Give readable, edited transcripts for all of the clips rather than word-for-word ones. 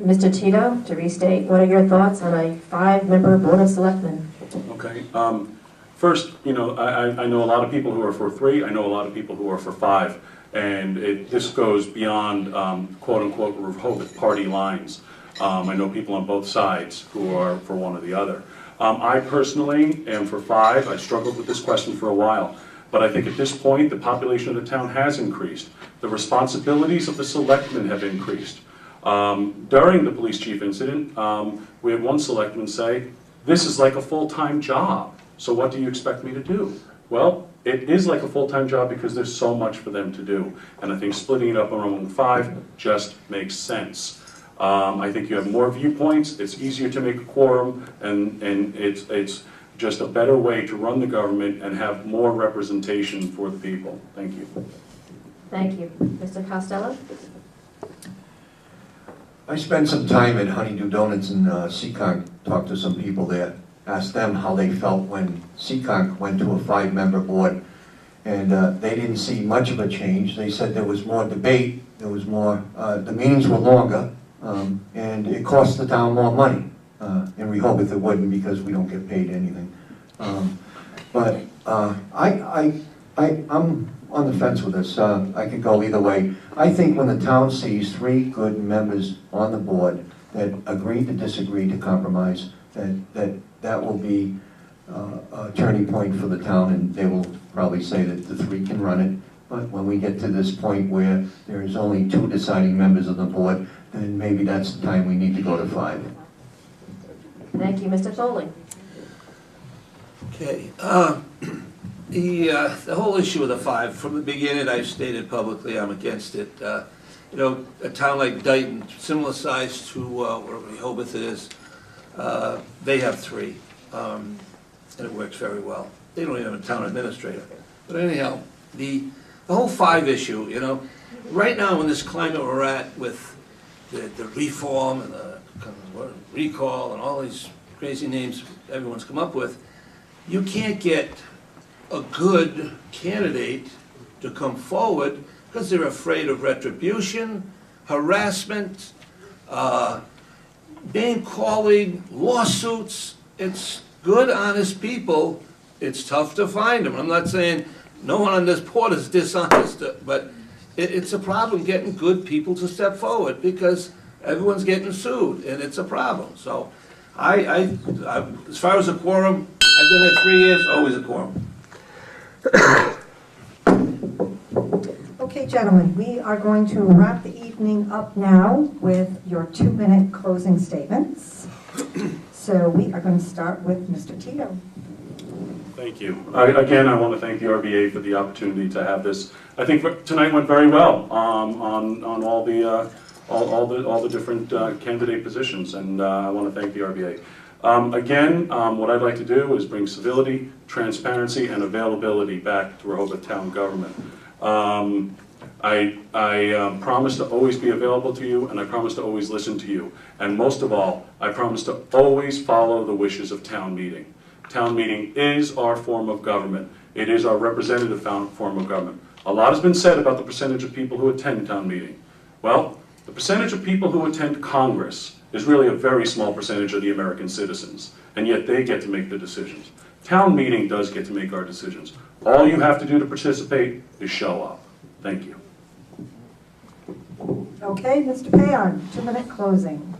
Mr. Tito, to restate, what are your thoughts on a 5-member Board of Selectmen? Okay. First, I know a lot of people who are for 3. I know a lot of people who are for 5. And this goes beyond, quote-unquote, Rehoboth party lines. I know people on both sides who are for one or the other. I personally am for 5. I struggled with this question for a while. But I think at this point, the population of the town has increased. The responsibilities of the selectmen have increased. During the police chief incident, we had one selectman say, "This is like a full-time job, so what do you expect me to do?" Well, it is like a full-time job because there's so much for them to do. And I think splitting it up among 5 just makes sense. I think you have more viewpoints, it's easier to make a quorum, and it's just a better way to run the government and have more representation for the people. Thank you. Thank you. Mr. Costello? I spent some time at Honeydew Donuts in Seekonk, talked to some people there, asked them how they felt when Seekonk went to a 5-member board, and they didn't see much of a change. They said there was more debate, there was more, the meetings were longer, and it cost the town more money. In Rehoboth it wouldn't because we don't get paid anything. But I'm on the fence with this. I could go either way. I think when the town sees 3 good members on the board that agree to disagree to compromise, that will be a turning point for the town, and they will probably say that the 3 can run it. But when we get to this point where there is only 2 deciding members of the board, then maybe that's the time we need to go to 5. Thank you. Mr. Foley? Okay. The whole issue of the 5, from the beginning I've stated publicly I'm against it. A town like Dayton, similar size to where Rehoboth is, they have 3, and it works very well. They don't even have a town administrator. But anyhow, the whole 5 issue, right now in this climate we're at with the reform and the recall and all these crazy names everyone's come up with, you can't get a good candidate to come forward because they're afraid of retribution, harassment, name-calling, lawsuits. It's good, honest people. It's tough to find them. I'm not saying no one on this board is dishonest, but it's a problem getting good people to step forward because everyone's getting sued, and it's a problem. So, I as far as a quorum, I've been there 3 years, always a quorum. Okay, gentlemen, we are going to wrap the evening up now with your 2-minute closing statements. So we are going to start with Mr. Tito. Thank you. Again, I want to thank the RBA for the opportunity to have this. I think tonight went very well on all the different candidate positions, and I want to thank the RBA. Again, what I'd like to do is bring civility, transparency, and availability back to Rehoboth town government. I promise to always be available to you, and I promise to always listen to you. And most of all, I promise to always follow the wishes of town meeting. Town meeting is our form of government. It is our representative form of government. A lot has been said about the percentage of people who attend town meeting. Well, the percentage of people who attend Congress is really a very small percentage of the American citizens, and yet they get to make the decisions. Town meeting does get to make our decisions. All you have to do to participate is show up. Thank you. Okay, Mr. Payon, 2-minute closing.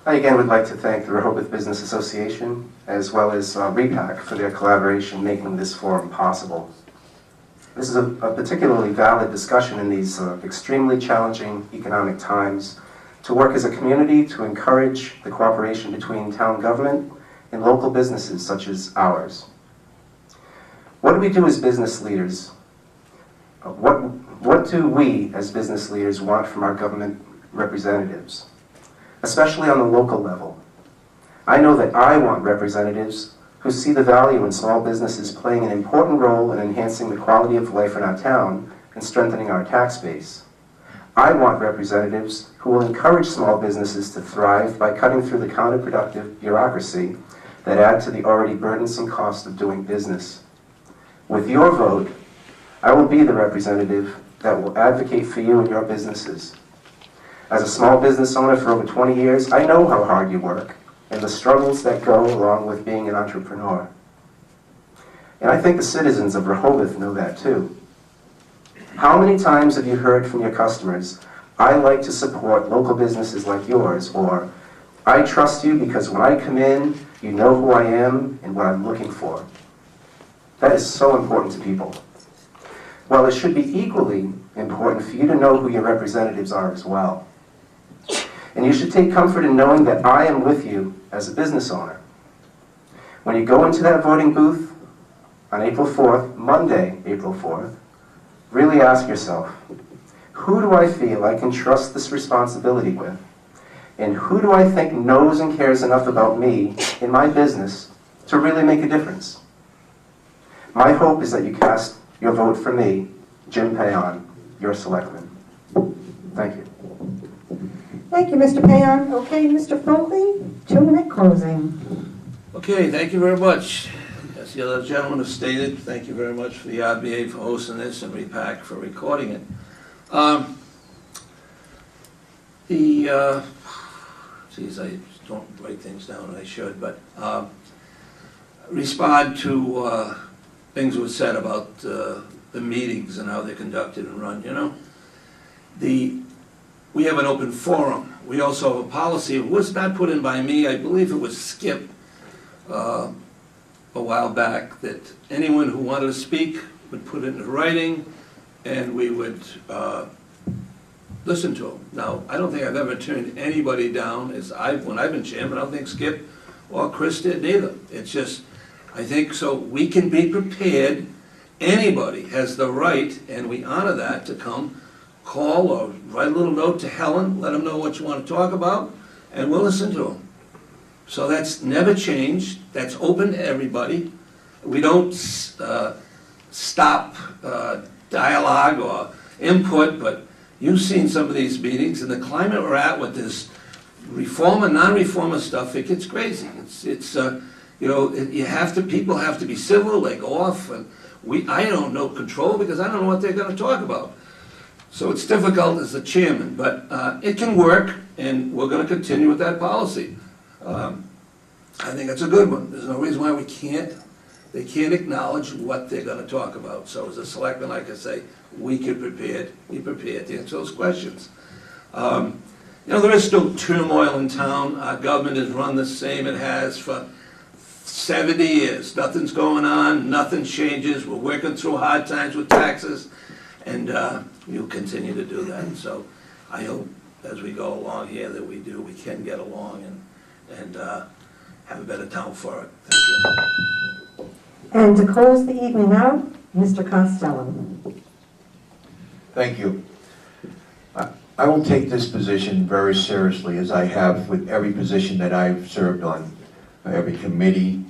I again would like to thank the Rehoboth Business Association as well as REPAC for their collaboration making this forum possible. This is a particularly valid discussion in these extremely challenging economic times to work as a community to encourage the cooperation between town government and local businesses such as ours. What do we do as business leaders? What do we as business leaders want from our government representatives, especially on the local level? I know that I want representatives who see the value in small businesses playing an important role in enhancing the quality of life in our town and strengthening our tax base. I want representatives who will encourage small businesses to thrive by cutting through the counterproductive bureaucracy that add to the already burdensome cost of doing business. With your vote, I will be the representative that will advocate for you and your businesses. As a small business owner for over 20 years, I know how hard you work and the struggles that go along with being an entrepreneur. And I think the citizens of Rehoboth know that too. How many times have you heard from your customers, "I like to support local businesses like yours," or "I trust you because when I come in, you know who I am and what I'm looking for"? That is so important to people. Well, it should be equally important for you to know who your representatives are as well. And you should take comfort in knowing that I am with you as a business owner. When you go into that voting booth on April 4th, Monday, April 4th, really ask yourself, who do I feel I can trust this responsibility with? And who do I think knows and cares enough about me in my business to really make a difference? My hope is that you cast your vote for me, Jim Payon, your selectman. Thank you. Thank you, Mr. Payon. Okay, Mr. Foley, 2-minute closing. Okay, thank you very much. As the other gentleman has stated, thank you very much for the RBA for hosting this and REPAC for recording it. Geez, I don't write things down, and I should, but respond to things that were said about the meetings and how they're conducted and run, you know. We have an open forum. We also have a policy. It was not put in by me. I believe it was Skip a while back, that anyone who wanted to speak would put it into writing, and we would listen to them. Now, I don't think I've ever turned anybody down when I've been chairman. I don't think Skip or Chris did neither. It's just, I think so we can be prepared. Anybody has the right, and we honor that, to come, call, or write a little note to Helen, let them know what you want to talk about, and we'll listen to them. So that's never changed. That's open to everybody. We don't stop dialogue or input, but you've seen some of these meetings, and the climate we're at with this reformer, non-reformer stuff, it gets crazy. It's you know, people have to be civil. They go off, and I don't know control because I don't know what they're going to talk about. So it's difficult as the chairman, but it can work, and we're going to continue with that policy. I think it's a good one. There's no reason why they can't acknowledge what they're going to talk about. So as a selectman, like I say, we can be prepared to answer those questions. You know, there is still turmoil in town. Our government has run the same it has for 70 years. Nothing's going on, nothing changes. We're working through hard times with taxes, and we'll continue to do that. So I hope as we go along here that we can get along and have a better town for it. Thank you. And to close the evening out, Mr. Costello. Thank you. I will take this position very seriously, as I have with every position that I've served on, every committee,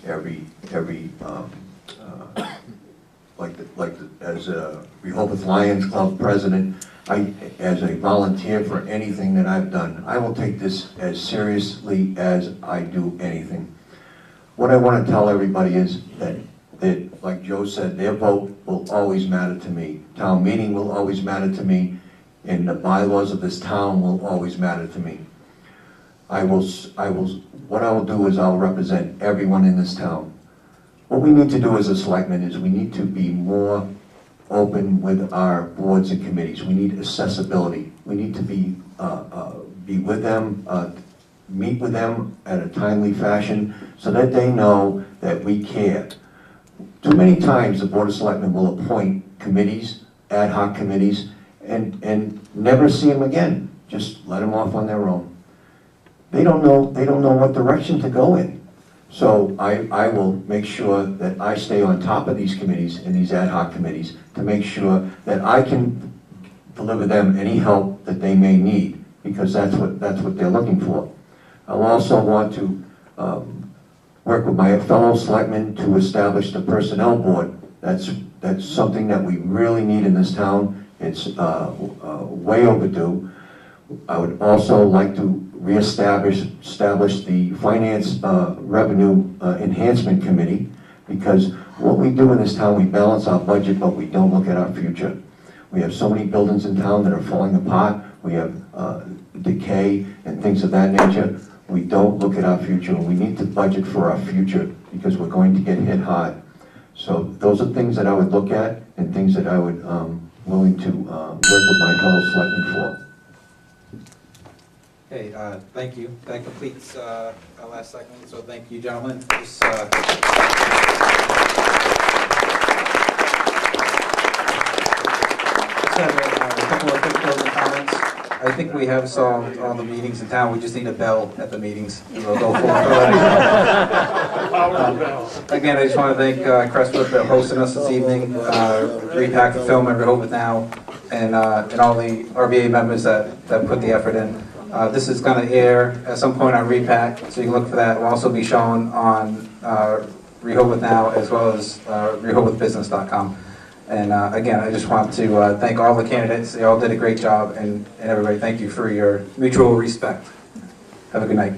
as a Rehoboth Lions Club president, as a volunteer for anything that I've done. I will take this as seriously as I do anything. What I want to tell everybody is that like Joe said, their vote will always matter to me. Town meeting will always matter to me, and the bylaws of this town will always matter to me. What I will do is I'll represent everyone in this town. What we need to do as a selectman is we need to be more open with our boards and committees. We need accessibility. We need to be with them, meet with them at a timely fashion so that they know that we care. Too many times the Board of Selectmen will appoint committees, ad hoc committees, and never see them again. Just let them off on their own. They don't know what direction to go in. So I will make sure that I stay on top of these committees and these ad hoc committees to make sure that I can deliver them any help that they may need, because that's what they're looking for. I'll also want to work with my fellow selectmen to establish the personnel board. That's something that we really need in this town. It's way overdue. I would also like to establish the Finance Revenue Enhancement Committee, because what we do in this town, we balance our budget, but we don't look at our future. We have so many buildings in town that are falling apart. We have decay and things of that nature, we don't look at our future. We need to budget for our future because we're going to get hit hard. So those are things that I would look at and things that I would willing to work with my fellow selectmen for. Okay, thank you. That completes our last segment, so thank you, gentlemen. Just, have a couple of quick closing comments. I think we have solved all the meetings in town. We just need a bell at the meetings, and we'll go forward. Again, I just want to thank Crestwood for hosting us this evening, Repack the Film and Rehoboth Now, and all the RBA members that put the effort in. This is going to air at some point on Repack, so you can look for that. It will also be shown on Rehoboth Now as well as RehobothBusiness.com. And again, I just want to thank all the candidates. They all did a great job, and everybody, thank you for your mutual respect. Have a good night.